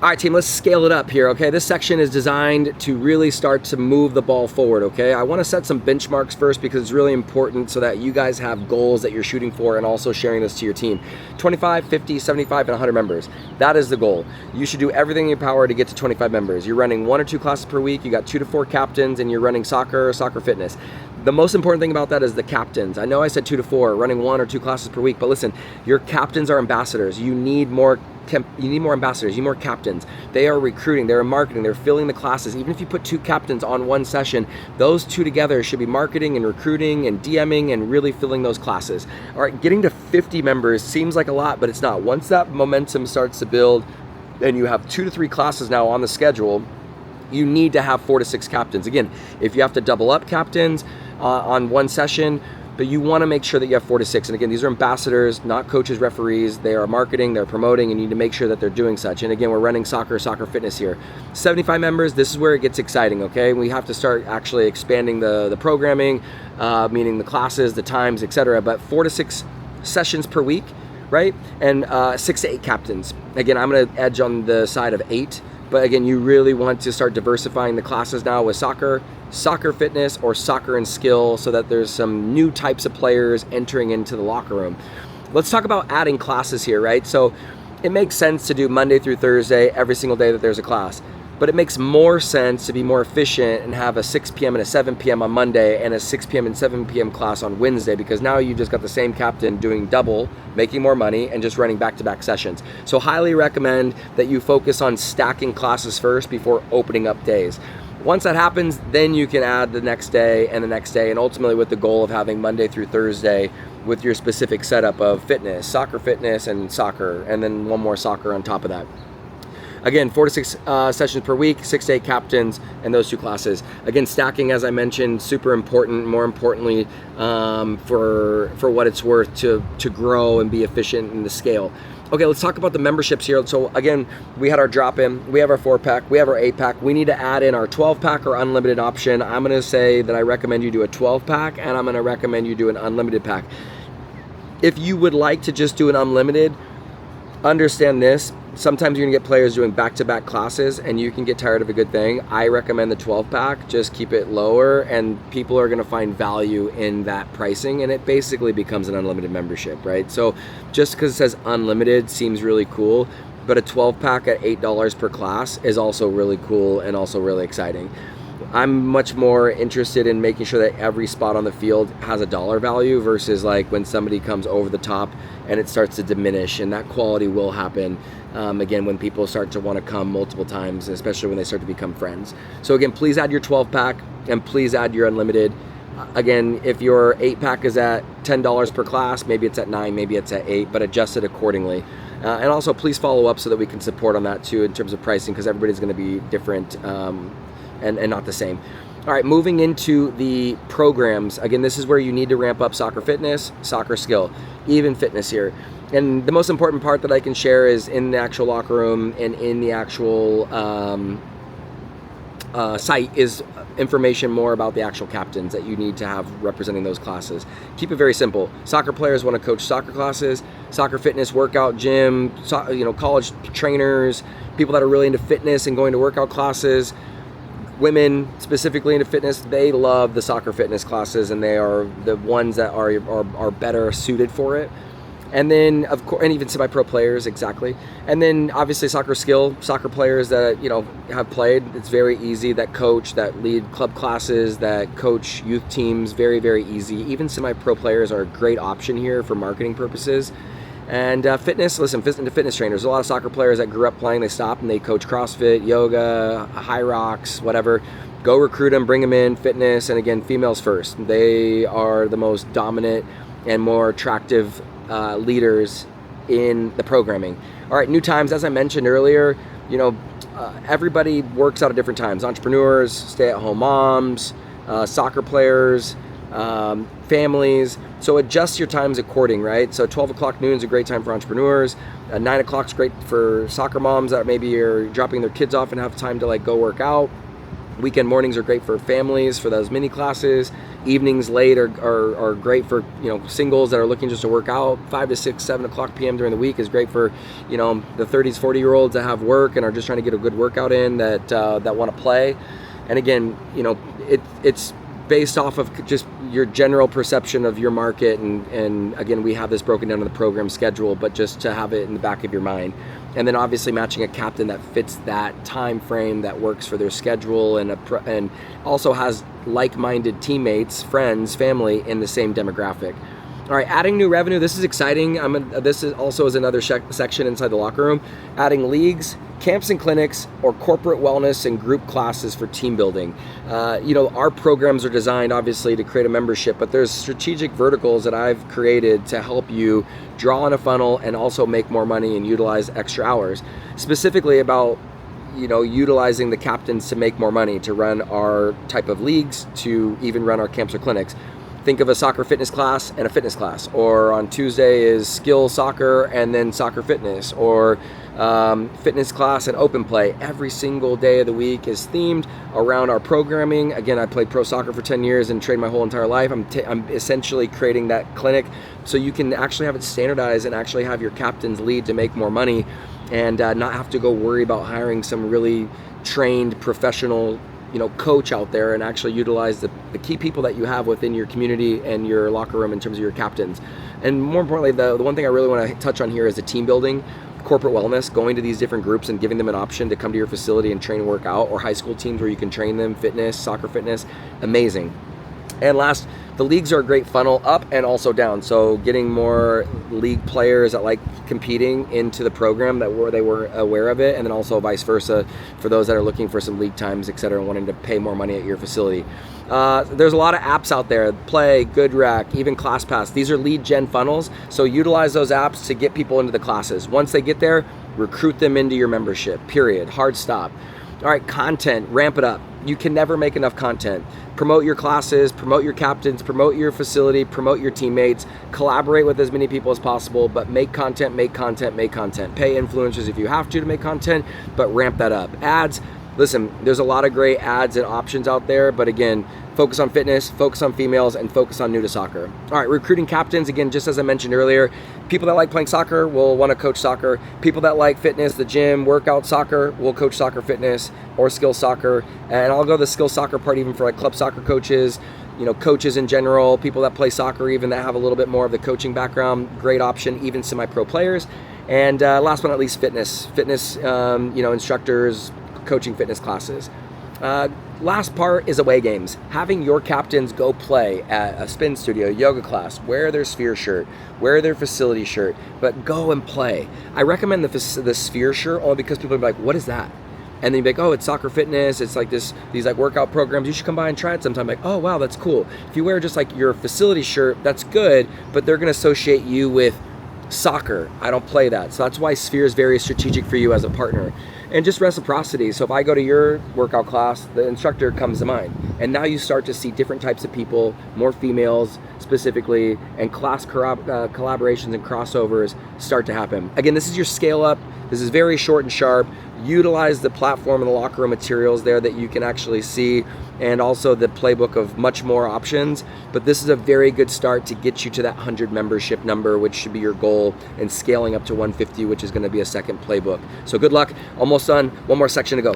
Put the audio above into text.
All right, team, let's scale it up here, okay? This section is designed to really start to move the ball forward, okay? I want to set some benchmarks first because it's really important so that you guys have goals that you're shooting for and also sharing this to your team. 25, 50, 75, and 100 members. That is the goal. You should do everything in your power to get to 25 members. You're running 1 or 2 classes per week, you got 2 to 4 captains, and you're running soccer fitness. The most important thing about that is the captains. I know I said 2 to 4, running 1 or 2 classes per week, but listen, your captains are ambassadors. You need more ambassadors, you need more captains. They are recruiting, they're marketing, they're filling the classes. Even if you put 2 captains on one session, those 2 together should be marketing and recruiting and DMing and really filling those classes. All right, getting to 50 members seems like a lot, but it's not. Once that momentum starts to build and you have 2 to 3 classes now on the schedule, you need to have 4 to 6 captains. Again, if you have to double up captains on one session, but you want to make sure that you have 4 to 6. And again, these are ambassadors, not coaches, referees. They are marketing, they're promoting, and you need to make sure that they're doing such. And again, we're running soccer fitness here. 75 members, this is where it gets exciting, okay? We have to start actually expanding the programming, meaning the classes, the times, etc. But 4 to 6 sessions per week, right? And 6 to 8 captains. Again, I'm going to edge on the side of 8. But again, you really want to start diversifying the classes now with soccer fitness, or soccer and skill, so that there's some new types of players entering into the locker room. Let's talk about adding classes here, right? So it makes sense to do Monday through Thursday, every single day that there's a class. But it makes more sense to be more efficient and have a 6 p.m. and a 7 p.m. on Monday and a 6 p.m. and 7 p.m. class on Wednesday, because now you just got the same captain doing double, making more money, and just running back-to-back sessions. So highly recommend that you focus on stacking classes first before opening up days. Once that happens, then you can add the next day and the next day, and ultimately with the goal of having Monday through Thursday with your specific setup of fitness, and soccer, and then one more soccer on top of that. Again, 4 to 6 sessions per week, 6 to 8 captains, and those 2 classes. Again, stacking, as I mentioned, super important. More importantly, for what it's worth to grow and be efficient in the scale. Okay, let's talk about the memberships here. So again, we had our drop-in, we have our 4-pack, we have our 8-pack. We need to add in our 12-pack or unlimited option. I'm gonna say that I recommend you do a 12-pack, and I'm gonna recommend you do an unlimited pack. If you would like to just do an unlimited, understand this. Sometimes you're gonna get players doing back-to-back classes and you can get tired of a good thing. I recommend the 12-pack, just keep it lower, and people are gonna find value in that pricing, and it basically becomes an unlimited membership, right? So just because it says unlimited seems really cool, but a 12-pack at $8 per class is also really cool and also really exciting. I'm much more interested in making sure that every spot on the field has a dollar value versus like when somebody comes over the top and it starts to diminish, and that quality will happen again when people start to want to come multiple times, especially when they start to become friends. So again, please add your 12-pack and please add your unlimited. Again, if your 8-pack is at $10 per class, maybe it's at 9, maybe it's at 8, but adjust it accordingly. And also please follow up so that we can support on that too in terms of pricing, because everybody's going to be different and not the same. All right, moving into the programs. Again, this is where you need to ramp up soccer fitness, soccer skill, even fitness here. And the most important part that I can share is in the actual locker room and in the actual site is information more about the actual captains that you need to have representing those classes. Keep it very simple. Soccer players want to coach soccer classes, soccer fitness, workout, gym, college trainers, people that are really into fitness and going to workout classes. Women specifically into fitness, they love the soccer fitness classes, and they are the ones that are better suited for it. And then, of course, and even semi-pro players, exactly. And then, obviously, soccer skill, soccer players that, have played. It's very easy, that coach, that lead club classes, that coach youth teams, very, very easy. Even semi-pro players are a great option here for marketing purposes. And fitness, listen, fitness trainers. There's a lot of soccer players that grew up playing, they stop and they coach CrossFit, yoga, high rocks, whatever. Go recruit them, bring them in, fitness, and again, females first. They are the most dominant and more attractive leaders in the programming. All right, new times, as I mentioned earlier, everybody works out at different times. Entrepreneurs, stay-at-home moms, soccer players, families. So adjust your times according, right? So 12 o'clock noon is a great time for entrepreneurs. 9 o'clock is great for soccer moms that maybe are dropping their kids off and have time to go work out. Weekend mornings are great for families for those mini classes. Evenings late are great for, singles that are looking just to work out. 5 to 6, 7 o'clock p.m. during the week is great for, the 30s, 40-year-olds that have work and are just trying to get a good workout in, that want to play. And again, it's based off of just your general perception of your market, and again, we have this broken down in the program schedule, but just to have it in the back of your mind. And then obviously matching a captain that fits that time frame, that works for their schedule, and also has like-minded teammates, friends, family in the same demographic. All right, adding new revenue. This is exciting. This is also another section inside the locker room. Adding leagues, camps and clinics, or corporate wellness and group classes for team building. Our programs are designed obviously to create a membership, but there's strategic verticals that I've created to help you draw on a funnel and also make more money and utilize extra hours. Specifically about utilizing the captains to make more money, to run our type of leagues, to even run our camps or clinics. Think of a soccer fitness class and a fitness class, or on Tuesday is skill soccer and then soccer fitness, or fitness class and open play. Every single day of the week is themed around our programming. Again, I played pro soccer for 10 years and trained my whole entire life. I'm essentially creating that clinic so you can actually have it standardized and actually have your captains lead to make more money, and not have to go worry about hiring some really trained professional coach out there, and actually utilize the key people that you have within your community and your locker room in terms of your captains. And more importantly, the one thing I really want to touch on here is the team building, corporate wellness, going to these different groups and giving them an option to come to your facility and train and work out, or high school teams where you can train them, fitness, soccer fitness, amazing. And last, the leagues are a great funnel up and also down. So getting more league players that like competing into the program they were aware of it, and then also vice versa for those that are looking for some league times, etc., and wanting to pay more money at your facility. There's a lot of apps out there, Play, GoodRack, even ClassPass. These are lead gen funnels, so utilize those apps to get people into the classes. Once they get there, recruit them into your membership, period, hard stop. All right, content, ramp it up. You can never make enough content. Promote your classes, promote your captains, promote your facility, promote your teammates, collaborate with as many people as possible, but make content, make content, make content. Pay influencers if you have to make content, but ramp that up. Ads, listen, there's a lot of great ads and options out there, but again, focus on fitness, focus on females, and focus on new to soccer. All right, recruiting captains, again, just as I mentioned earlier, people that like playing soccer will want to coach soccer. People that like fitness, the gym, workout soccer, will coach soccer fitness or skill soccer. And I'll go the skill soccer part even for like club soccer coaches, coaches in general, people that play soccer even that have a little bit more of the coaching background, great option, even semi-pro players. And last but not least, fitness, instructors, coaching fitness classes. Last part is away games. Having your captains go play at a spin studio, yoga class, wear their Sphere shirt, wear their facility shirt, but go and play. I recommend the Sphere shirt only because people are like, what is that? And then you'd be like, oh, it's soccer fitness, it's like these like workout programs, you should come by and try it sometime. Like, oh wow, that's cool. If you wear just like your facility shirt, that's good, but they're gonna associate you with soccer. I don't play that. So that's why Sphere is very strategic for you as a partner. And just reciprocity. So if I go to your workout class, the instructor comes to mine. And now you start to see different types of people, more females specifically, and class collaborations and crossovers start to happen. Again, this is your scale up. This is very short and sharp. Utilize the platform and the locker room materials there that you can actually see, and also the playbook of much more options. But this is a very good start to get you to that 100 membership number, which should be your goal, and scaling up to 150, which is going to be a second playbook. So good luck. Almost done. One more section to go.